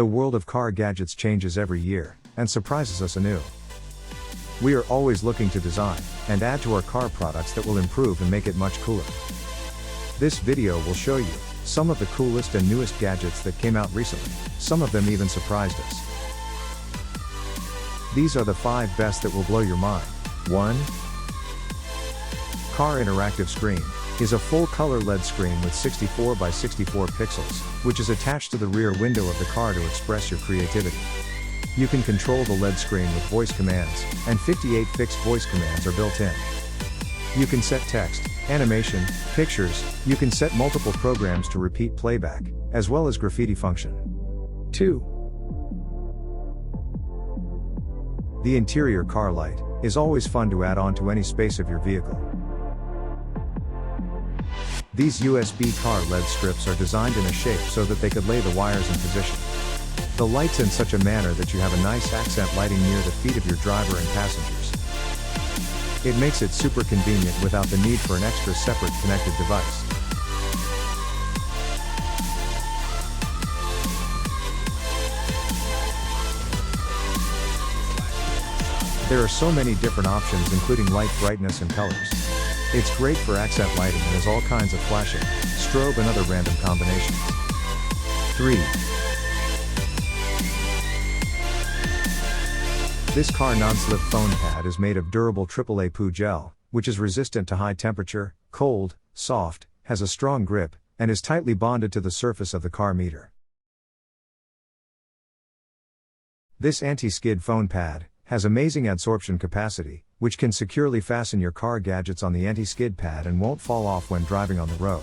The world of car gadgets changes every year, and surprises us anew. We are always looking to design, and add to our car products that will improve and make it much cooler. This video will show you, some of the coolest and newest gadgets that came out recently, some of them even surprised us. These are the 5 best that will blow your mind. 1. Car Interactive Screen is a full-color LED screen with 64 by 64 pixels, which is attached to the rear window of the car to express your creativity. You can control the LED screen with voice commands, and 58 fixed voice commands are built in. You can set text, animation, pictures, you can set multiple programs to repeat playback, as well as graffiti function. 2. The interior car light is always fun to add on to any space of your vehicle. These USB car LED strips are designed in a shape so that they could lay the wires in position. The light's in such a manner that you have a nice accent lighting near the feet of your driver and passengers. It makes it super convenient without the need for an extra separate connected device. There are so many different options including light brightness and colors. It's great for accent lighting and has all kinds of flashing, strobe and other random combinations. 3. This car non-slip phone pad is made of durable AAA PU gel, which is resistant to high temperature, cold, soft, has a strong grip, and is tightly bonded to the surface of the car meter. This anti-skid phone pad has amazing adsorption capacity, which can securely fasten your car gadgets on the anti-skid pad and won't fall off when driving on the road.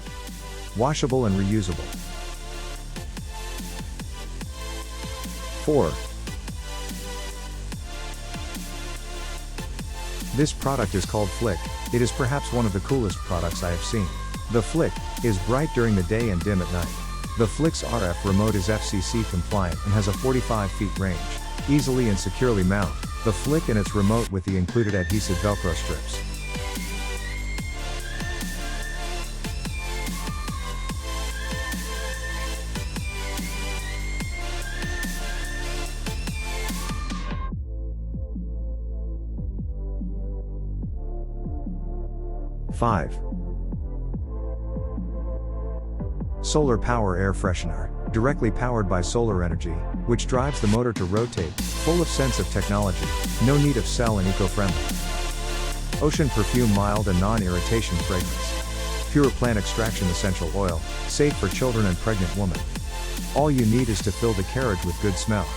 Washable and reusable. 4. This product is called Flick. It is perhaps one of the coolest products I have seen. The Flick is bright during the day and dim at night. The Flick's RF remote is FCC compliant and has a 45 feet range. Easily and securely mount the Flick and its remote with the included adhesive Velcro strips. Five. Solar Power Air Freshener, directly powered by solar energy, which drives the motor to rotate, full of sense of technology, no need of cell and eco-friendly. Ocean Perfume mild and non-irritation fragrance. Pure plant extraction essential oil, safe for children and pregnant women. All you need is to fill the carriage with good smell.